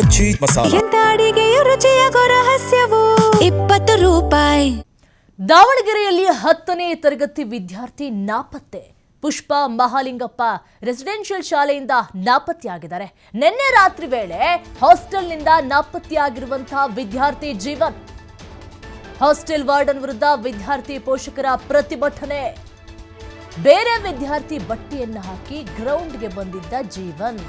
ಮಜ್ಜಿ ಮಸಾಲ. ಎಂತ ಅಡಿಗೆಯ ರುಚಿಯಾಗೋ ರಹಸ್ಯವು 20 ರೂಪಾಯಿ. ದಾವಣಗೆರೆಯಲ್ಲಿ 10ನೇ ತರಗತಿ ವಿದ್ಯಾರ್ಥಿ ನಾಪತ್ತೆ. ಪುಷ್ಪ ಮಹಾಲಿಂಗಪ್ಪ ರೆಸಿಡೆನ್ಷಿಯಲ್ ಶಾಲೆಯಿಂದ ನಾಪತ್ತೆಯಾಗಿದ್ದಾರೆ. ನಿನ್ನೆ ರಾತ್ರಿ ವೇಳೆ ಹಾಸ್ಟೆಲ್ನಿಂದ ನಾಪತ್ತೆಯಾಗಿರುವಂತಹ ವಿದ್ಯಾರ್ಥಿ ಜೀವನ್. ಹಾಸ್ಟೆಲ್ ವಾರ್ಡನ್ ವಿರುದ್ಧ ವಿದ್ಯಾರ್ಥಿ ಪೋಷಕರ ಪ್ರತಿಭಟನೆ. ಬೇರೆ ವಿದ್ಯಾರ್ಥಿ ಬಟ್ಟೆಯನ್ನು ಹಾಕಿ ಗ್ರೌಂಡ್ಗೆ ಬಂದಿದ್ದ ಜೀವನ್.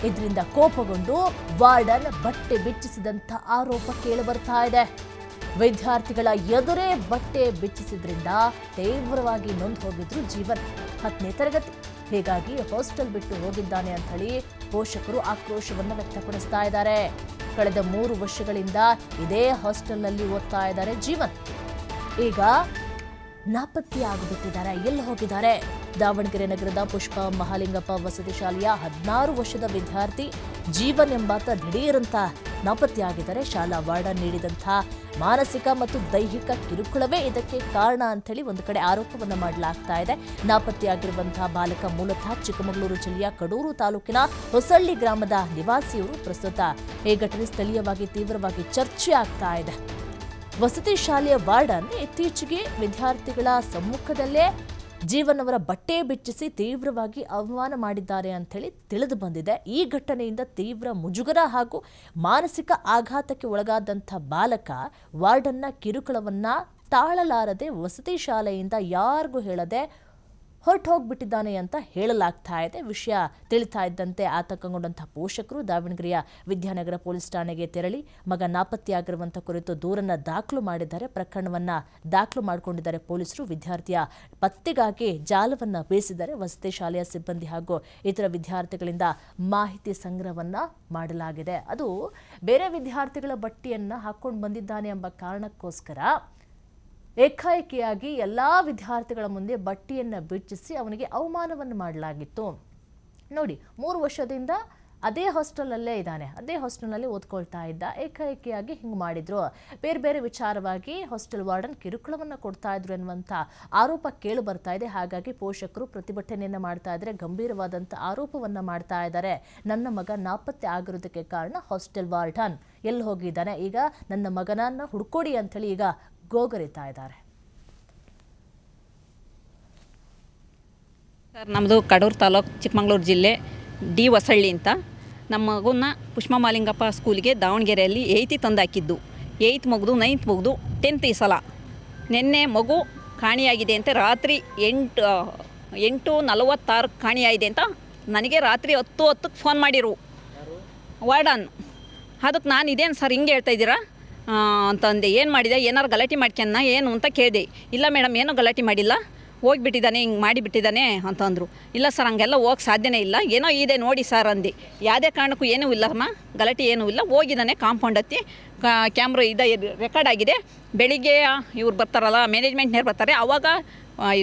ಇದರಿಂದ ಕೋಪಗೊಂಡು ವಾರ್ಡನ್ ಬಟ್ಟೆ ಬಿಚ್ಚಿಸಿದಂತ ಆರೋಪ ಕೇಳಿಬರ್ತಾ ಇದೆ. ವಿದ್ಯಾರ್ಥಿಗಳ ಎದುರೇ ಬಟ್ಟೆ ಬಿಚ್ಚಿಸಿದ್ರಿಂದ ತೀವ್ರವಾಗಿ ನೊಂದು ಹೋಗಿದ್ರು ಜೀವನ್. 10ನೇ ತರಗತಿ, ಹೀಗಾಗಿ ಹಾಸ್ಟೆಲ್ ಬಿಟ್ಟು ಹೋಗಿದ್ದಾನೆ ಅಂತ ಹೇಳಿ ಪೋಷಕರು ಆಕ್ರೋಶವನ್ನು ವ್ಯಕ್ತಪಡಿಸ್ತಾ ಇದ್ದಾರೆ. ಕಳೆದ 3 ವರ್ಷಗಳಿಂದ ಇದೇ ಹಾಸ್ಟೆಲ್ನಲ್ಲಿ ಓದ್ತಾ ಇದ್ದಾರೆ ಜೀವನ್. ಈಗ ನಾಪತ್ತೆಯಾಗಿಬಿಟ್ಟಿದ್ದಾರೆ. ಎಲ್ಲಿ ಹೋಗಿದ್ದಾರೆ? ದಾವಣಗೆರೆ ನಗರದ ಪುಷ್ಪ ಮಹಾಲಿಂಗಪ್ಪ ವಸತಿ ಶಾಲೆಯ 16 ವರ್ಷದ ವಿದ್ಯಾರ್ಥಿ ಜೀವನ್ ಎಂಬಾತ ದಿಢೀರಂತ ನಾಪತ್ತೆಯಾಗಿದ್ದಾರೆ. ಶಾಲಾ ವಾರ್ಡನ್ ನೀಡಿದಂಥ ಮಾನಸಿಕ ಮತ್ತು ದೈಹಿಕ ಕಿರುಕುಳವೇ ಇದಕ್ಕೆ ಕಾರಣ ಅಂತೇಳಿ ಒಂದು ಕಡೆ ಆರೋಪವನ್ನು ಮಾಡಲಾಗ್ತಾ ಇದೆ. ನಾಪತ್ತೆಯಾಗಿರುವಂತಹ ಬಾಲಕ ಮೂಲತಃ ಚಿಕ್ಕಮಗಳೂರು ಜಿಲ್ಲೆಯ ಕಡೂರು ತಾಲೂಕಿನ ಹೊಸಳ್ಳಿ ಗ್ರಾಮದ ನಿವಾಸಿಯವರು. ಪ್ರಸ್ತುತ ಈ ಘಟನೆ ಸ್ಥಳೀಯವಾಗಿ ತೀವ್ರವಾಗಿ ಚರ್ಚೆ ಆಗ್ತಾ ಇದೆ. ವಸತಿ ಶಾಲೆಯ ವಾರ್ಡನ್ ಇತ್ತೀಚೆಗೆ ವಿದ್ಯಾರ್ಥಿಗಳ ಸಮ್ಮುಖದಲ್ಲೇ ಜೀವನ್ ಅವರ ಬಟ್ಟೆ ಬಿಚ್ಚಿಸಿ ತೀವ್ರವಾಗಿ ಅವಮಾನ ಮಾಡಿದ್ದಾರೆ ಅಂತೇಳಿ ತಿಳಿದು ಬಂದಿದೆ. ಈ ಘಟನೆಯಿಂದ ತೀವ್ರ ಮುಜುಗರ ಹಾಗೂ ಮಾನಸಿಕ ಆಘಾತಕ್ಕೆ ಒಳಗಾದಂಥ ಬಾಲಕ ವಾರ್ಡನ್ನ ಕಿರುಕುಳವನ್ನ ತಾಳಲಾರದೆ ವಸತಿ ಶಾಲೆಯಿಂದ ಯಾರಿಗೂ ಹೇಳದೆ ಹೊರಟು ಹೋಗ್ಬಿಟ್ಟಿದ್ದಾನೆ ಅಂತ ಹೇಳಲಾಗ್ತಾ ಇದೆ. ವಿಷಯ ತಿಳಿತಾ ಇದ್ದಂತೆ ಆತಂಕಗೊಂಡಂತಹ ಪೋಷಕರು ದಾವಣಗೆರೆಯ ವಿದ್ಯಾನಗರ ಪೊಲೀಸ್ ಠಾಣೆಗೆ ತೆರಳಿ ಮಗ ನಾಪತ್ತೆಯಾಗಿರುವಂಥ ಕುರಿತು ದೂರನ್ನ ದಾಖಲು ಮಾಡಿದ್ದಾರೆ. ಪ್ರಕರಣವನ್ನ ದಾಖಲು ಮಾಡಿಕೊಂಡಿದ್ದಾರೆ ಪೊಲೀಸರು. ವಿದ್ಯಾರ್ಥಿಯ ಪತ್ತೆಗಾಗಿ ಜಾಲವನ್ನ ಬೀಸಿದ್ದಾರೆ. ವಸತಿ ಶಾಲೆಯ ಸಿಬ್ಬಂದಿ ಹಾಗೂ ಇತರ ವಿದ್ಯಾರ್ಥಿಗಳಿಂದ ಮಾಹಿತಿ ಸಂಗ್ರಹವನ್ನ ಮಾಡಲಾಗಿದೆ. ಅದು ಬೇರೆ ವಿದ್ಯಾರ್ಥಿಗಳ ಬಟ್ಟೆಯನ್ನ ಹಾಕೊಂಡು ಬಂದಿದ್ದಾನೆ ಎಂಬ ಕಾರಣಕ್ಕೋಸ್ಕರ ಏಕಾಏಕಿಯಾಗಿ ಎಲ್ಲಾ ವಿದ್ಯಾರ್ಥಿಗಳ ಮುಂದೆ ಬಟ್ಟೆಯನ್ನು ಬಿಚ್ಚಿಸಿ ಅವನಿಗೆ ಅವಮಾನವನ್ನು ಮಾಡಲಾಗಿತ್ತು. ನೋಡಿ, 3 ವರ್ಷದಿಂದ ಅದೇ ಹಾಸ್ಟೆಲಲ್ಲೇ ಇದ್ದಾನೆ, ಅದೇ ಹಾಸ್ಟೆಲ್ನಲ್ಲಿ ಓದ್ಕೊಳ್ತಾ ಇದ್ದ. ಏಕಾಏಕಿಯಾಗಿ ಹಿಂಗೆ ಮಾಡಿದ್ರು. ಬೇರೆ ಬೇರೆ ವಿಚಾರವಾಗಿ ಹಾಸ್ಟೆಲ್ ವಾರ್ಡನ್ ಕಿರುಕುಳವನ್ನು ಕೊಡ್ತಾ ಇದ್ರು ಎನ್ನುವಂಥ ಆರೋಪ ಕೇಳಿ ಬರ್ತಾ ಇದೆ. ಹಾಗಾಗಿ ಪೋಷಕರು ಪ್ರತಿಭಟನೆಯನ್ನು ಮಾಡ್ತಾ ಇದ್ದಾರೆ. ಗಂಭೀರವಾದಂಥ ಆರೋಪವನ್ನು ಮಾಡ್ತಾ ಇದ್ದಾರೆ. ನನ್ನ ಮಗ ನಾಪತ್ತೆ ಆಗಿರೋದಕ್ಕೆ ಕಾರಣ ಹಾಸ್ಟೆಲ್ ವಾರ್ಡನ್. ಎಲ್ಲಿ ಹೋಗಿದ್ದಾನೆ? ಈಗ ನನ್ನ ಮಗನನ್ನ ಹುಡ್ಕೊಡಿ ಅಂಥೇಳಿ ಈಗ ಗೋಗರಿತಾ ಇದ್ದಾರೆ. ಸರ್, ನಮ್ಮದು ಕಡೂರು ತಾಲೂಕು, ಚಿಕ್ಕಮಗಳೂರು ಜಿಲ್ಲೆ, ಡಿ ಹೊಸಳ್ಳಿ ಅಂತ. ನಮ್ಮ ಮಗುನ ಪುಷ್ಪ ಮಹಾಲಿಂಗಪ್ಪ ಸ್ಕೂಲಿಗೆ ದಾವಣಗೆರೆಯಲ್ಲಿ 8th ತಂದಾಕಿದ್ದು. 8th ಮುಗಿದು 9th ಮುಗಿದು 10th ಈ ಸಲ. ನಿನ್ನೆ ಮಗು ಕಾಣಿಯಾಗಿದೆ ಅಂತ ರಾತ್ರಿ 8:46 ಕಾಣಿಯಾಗಿದೆ ಅಂತ ನನಗೆ ರಾತ್ರಿ 10:10 ಫೋನ್ ಮಾಡಿರು ವಾರ್ಡನ್. ಅದಕ್ಕೆ ನಾನು ಇದೇನು ಸರ್ ಹಿಂಗೆ ಹೇಳ್ತಾ ಇದ್ದೀರಾ ಅಂತಂದೆ. ಏನು ಮಾಡಿದೆ, ಏನಾರು ಗಲಾಟೆ ಮಾಡ್ಕೊಂಡ ಏನು ಅಂತ ಕೇಳಿದೆ. ಇಲ್ಲ ಮೇಡಮ್, ಏನೂ ಗಲಾಟೆ ಮಾಡಿಲ್ಲ, ಹೋಗಿಬಿಟ್ಟಿದ್ದಾನೆ, ಹಿಂಗೆ ಮಾಡಿಬಿಟ್ಟಿದ್ದಾನೆ ಅಂತಂದರು. ಇಲ್ಲ ಸರ್, ಹಂಗೆಲ್ಲ ಹೋಗಕ್ಕೆ ಸಾಧ್ಯನೇ ಇಲ್ಲ, ಏನೋ ಇದೆ ನೋಡಿ ಸರ್ ಅಂದೆ. ಯಾವುದೇ ಕಾರಣಕ್ಕೂ ಏನೂ ಇಲ್ಲಮ್ಮ, ಗಲಾಟೆ ಏನೂ ಇಲ್ಲ, ಹೋಗಿದ್ದಾನೆ ಕಾಂಪೌಂಡ್ ಹತ್ತಿ. ಕ್ಯಾಮ್ರಾ ರೆಕಾರ್ಡ್ ಆಗಿದೆ. ಬೆಳಿಗ್ಗೆ ಇವ್ರು ಬರ್ತಾರಲ್ಲ, ಮ್ಯಾನೇಜ್ಮೆಂಟ್ನವ್ರು ಬರ್ತಾರೆ, ಆವಾಗ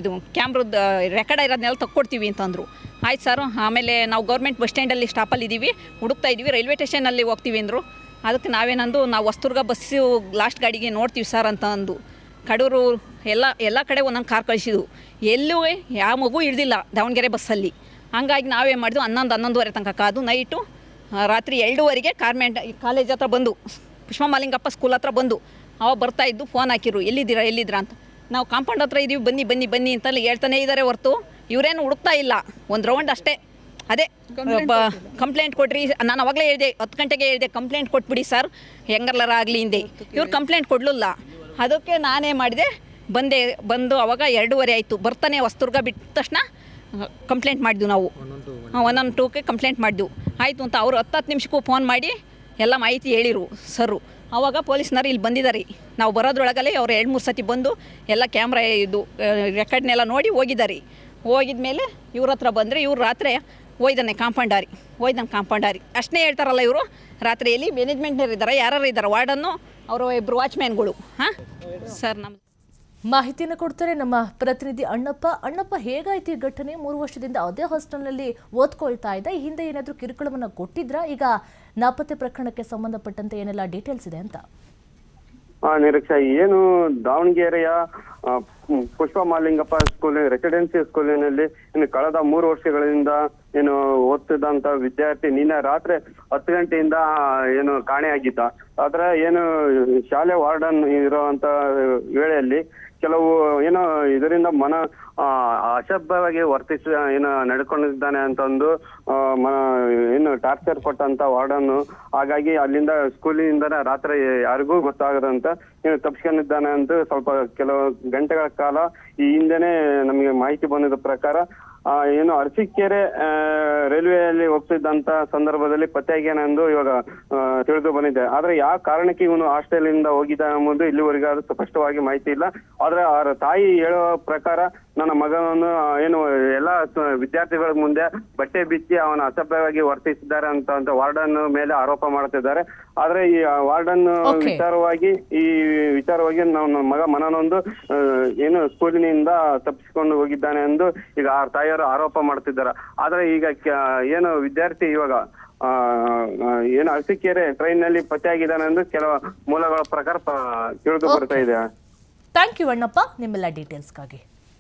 ಇದು ಕ್ಯಾಮ್ರದ್ದು ರೆಕಾರ್ಡ್ ಇರೋದನ್ನೆಲ್ಲ ತಕ್ಕೊಡ್ತೀವಿ ಅಂತಂದರು. ಆಯ್ತು ಸರ್. ಆಮೇಲೆ ನಾವು ಗೌರ್ಮೆಂಟ್ ಬಸ್ ಸ್ಟ್ಯಾಂಡಲ್ಲಿ ಸ್ಟಾಪಲ್ಲಿ ಇದ್ದೀವಿ, ಹುಡುಕ್ತಾ ಇದ್ದೀವಿ, ರೈಲ್ವೆ ಸ್ಟೇಷನಲ್ಲಿ ಹೋಗ್ತೀವಿ ಅಂದರು. ಅದಕ್ಕೆ ನಾವೇನಂದು, ನಾವು ಹೊಸದುರ್ಗ ಬಸ್ಸು ಲಾಸ್ಟ್ ಗಾಡಿಗೆ ನೋಡ್ತೀವಿ ಸರ್ ಅಂತ ಅಂದು. ಕಡೂರು ಎಲ್ಲ ಕಡೆ ಒಂದೊಂದು ಕಾರ್ ಕಳಿಸಿದ್ವು. ಎಲ್ಲೂ ಯಾವ ಮಗು ಹಿಡ್ದಿಲ್ಲ ದಾವಣಗೆರೆ ಬಸ್ಸಲ್ಲಿ. ಹಂಗಾಗಿ ನಾವೇನು ಮಾಡಿದ್ವು, 11-11:30 ತನಕ ಕಾದು ನೈಟು ರಾತ್ರಿ 2:00ಗೆ ಕಾಲೇಜ್ ಹತ್ರ ಬಂದು, ಪುಷ್ಪ ಮಹಾಲಿಂಗಪ್ಪ ಸ್ಕೂಲ್ ಹತ್ರ ಬಂದು ಅವಾಗ ಬರ್ತಾಯಿದ್ದು. ಫೋನ್ ಹಾಕಿರು, ಎಲ್ಲಿದ್ದೀರಾ ಅಂತ. ನಾವು ಕಾಂಪೌಂಡ್ ಹತ್ರ ಇದ್ದೀವಿ, ಬನ್ನಿ ಅಂತಲ್ಲಿ ಹೇಳ್ತಾನೆ ಇದ್ದಾರೆ ಹೊರತು ಇವರೇನು ಹುಡುಕ್ತಾ ಇಲ್ಲ. ಒಂದು ರೌಂಡ್ ಅಷ್ಟೇ. ಅದೇ ಕಂಪ್ಲೇಂಟ್ ಕೊಡ್ರಿ, ನಾನು ಅವಾಗಲೇ ಹೇಳಿದೆ, 10 ಗಂಟೆಗೆ ಹೇಳಿದೆ, ಕಂಪ್ಲೇಂಟ್ ಕೊಟ್ಬಿಡಿ ಸರ್, ಹೆಂಗರ್ಲಾರ ಆಗಲಿ ಹಿಂದೆ. ಇವ್ರು ಕಂಪ್ಲೇಂಟ್ ಕೊಡಲಿಲ್ಲ. ಅದಕ್ಕೆ ನಾನೇ ಮಾಡಿದೆ, ಬಂದು ಅವಾಗ 2:30 ಆಯಿತು. ಬರ್ತಾನೆ ಹೊಸದುರ್ಗ ಬಿಟ್ಟ ತಕ್ಷಣ ಕಂಪ್ಲೇಂಟ್ ಮಾಡಿದ್ವು ನಾವು. 112ಕ್ಕೆ ಕಂಪ್ಲೇಂಟ್ ಮಾಡಿದ್ವು. ಆಯಿತು ಅಂತ ಅವರು 10 ನಿಮಿಷಕ್ಕೂ ಫೋನ್ ಮಾಡಿ ಎಲ್ಲ ಮಾಹಿತಿ ಹೇಳಿರು ಸರು. ಆವಾಗ ಪೊಲೀಸ್ನವ್ರು ಇಲ್ಲಿ ಬಂದಿದ್ದಾರೆ. ನಾವು ಬರೋದ್ರೊಳಗಲ್ಲೇ ಅವ್ರು 2-3 ಸತಿ ಬಂದು ಎಲ್ಲ ಕ್ಯಾಮ್ರಾ ಇದು ರೆಕಾರ್ಡ್ನೆಲ್ಲ ನೋಡಿ ಹೋಗಿದ್ದಾರೆ. ಹೋಗಿದ ಮೇಲೆ ಇವ್ರ ಹತ್ರ ಬಂದರೆ ಇವ್ರು ರಾತ್ರಿ ಹೋಯ್ದಾನೆ ಕಾಂಪೌಂಡಾರಿ ಅಷ್ಟೇ ಹೇಳ್ತಾರಲ್ಲ ಇವರು. ರಾತ್ರಿಯಲ್ಲಿ ಮ್ಯಾನೇಜ್ಮೆಂಟ್ನವ್ರು ಇದ್ದಾರೆ, ಯಾರು ಇದ್ದಾರೆ, ವಾರ್ಡನ್ನು, ಅವರು 2 ವಾಚ್ಮ್ಯಾನ್ಗಳು. ಹಾಂ ಸರ್, ನಮ್ಮ ಮಾಹಿತಿಯನ್ನು ಕೊಡ್ತಾರೆ ನಮ್ಮ ಪ್ರತಿನಿಧಿ ಅಣ್ಣಪ್ಪ. ಹೇಗಾಯ್ತು ಈ ಘಟನೆ? 3 ವರ್ಷದಿಂದ ಅದೇ ಹಾಸ್ಟೆಲ್ನಲ್ಲಿ ಓದ್ಕೊಳ್ತಾ ಇದ್ದ. ಈ ಹಿಂದೆ ಏನಾದರೂ ಕಿರುಕುಳವನ್ನು ಕೊಟ್ಟಿದ್ರಾ? ಈಗ ನಾಪತ್ತೆ ಪ್ರಕರಣಕ್ಕೆ ಸಂಬಂಧಪಟ್ಟಂತೆ ಏನೆಲ್ಲ ಡೀಟೇಲ್ಸ್ ಇದೆ ಅಂತ? ನಿರೀಕ್ಷಾ, ಏನು ದಾವಣಗೆರೆಯ ಪುಷ್ಪ ಮಹಾಲಿಂಗಪ್ಪ ಸ್ಕೂಲ್ ರೆಸಿಡೆನ್ಸಿ ಸ್ಕೂಲಿನಲ್ಲಿ ಇನ್ನು ಕಳೆದ 3 ವರ್ಷಗಳಿಂದ ಏನು ಓದ್ತಿದ್ದಂತ ವಿದ್ಯಾರ್ಥಿ ನಿನ್ನೆ ರಾತ್ರಿ 10 ಗಂಟೆಯಿಂದ ಏನು ಕಾಣೆಯಾಗಿದ್ದ. ಆದ್ರೆ ಏನು ಶಾಲೆ ವಾರ್ಡನ್ ಇರುವಂತ ವೇಳೆಯಲ್ಲಿ ಕೆಲವು ಏನೋ ಇದರಿಂದ ಅಸಭ್ಯವಾಗಿ ಏನು ನಡ್ಕೊಂಡಿದ್ದಾನೆ ಅಂತಂದು ಏನು ಟಾರ್ಚರ್ ಕೊಟ್ಟಂತ ವಾರ್ಡನ್. ಹಾಗಾಗಿ ಅಲ್ಲಿಂದ ಸ್ಕೂಲಿನಿಂದ ರಾತ್ರಿ ಯಾರಿಗೂ ಗೊತ್ತಾಗದಂತ ಏನು ತಪ್ಪಿಸ್ಕೊಂಡಿದ್ದಾನೆ ಅಂತ ಸ್ವಲ್ಪ ಕೆಲವು ಗಂಟೆಗಳ ಕಾಲ ಈ ಹಿಂದೆನೆ ನಮಗೆ ಮಾಹಿತಿ ಬಂದಿದ್ದ ಪ್ರಕಾರ ಏನು ಅರಸೀಕೆರೆ ರೈಲ್ವೆಯಲ್ಲಿ ಹೋಗ್ತಿದ್ದಂತ ಸಂದರ್ಭದಲ್ಲಿ ಪತ್ತೆಯಾಗ್ಯಾನೆಂದು ಇವಾಗ ತಿಳಿದು ಬಂದಿದೆ. ಆದ್ರೆ ಯಾವ ಕಾರಣಕ್ಕೆ ಇವನು ಹಾಸ್ಟೆಲ್ ಇಂದ ಹೋಗಿದ್ದ ಎಂಬುದು ಇಲ್ಲಿವರೆಗೂ ಅದು ಸ್ಪಷ್ಟವಾಗಿ ಮಾಹಿತಿ ಇಲ್ಲ. ಆದ್ರೆ ಅವರ ತಾಯಿ ಹೇಳುವ ಪ್ರಕಾರ ನನ್ನ ಮಗನನ್ನು ಏನು ಎಲ್ಲಾ ವಿದ್ಯಾರ್ಥಿಗಳ ಮುಂದೆ ಬಟ್ಟೆ ಬಿಚ್ಚಿ ಅವನ ಅಸಭ್ಯವಾಗಿ ವರ್ತಿಸಿದ್ದಾರೆ ಅಂತ ವಾರ್ಡನ್ ಮೇಲೆ ಆರೋಪ ಮಾಡ್ತಿದ್ದಾರೆ. ಆದ್ರೆ ಈ ವಾರ್ಡನ್ ವಿಚಾರವಾಗಿ ನನ್ನ ಮಗ ಮನನೊಂದು ಏನು ಸ್ಕೂಲಿನಿಂದ ತಪ್ಪಿಸಿಕೊಂಡು ಹೋಗಿದ್ದಾನೆ ಎಂದು ಈಗ ಆ ತಾಯಿಯವರು ಆರೋಪ ಮಾಡ್ತಿದ್ದಾರೆ. ಆದ್ರೆ ಈಗ ಏನು ವಿದ್ಯಾರ್ಥಿ ಇವಾಗ ಏನು ಅರಸೀಕೆರೆ ಟ್ರೈನ್ ನಲ್ಲಿ ಪತ್ತೆಯಾಗಿದ್ದಾನೆ ಎಂದು ಕೆಲವು ಮೂಲಗಳ ಪ್ರಕಾರ ತಿಳಿದು ಬರ್ತಾ ಇದೆ. ಥ್ಯಾಂಕ್ ಯು ಅಣ್ಣಪ್ಪ ನಿಮ್ಮೆಲ್ಲ ಡೀಟೇಲ್ಸ್ಗಾಗಿ.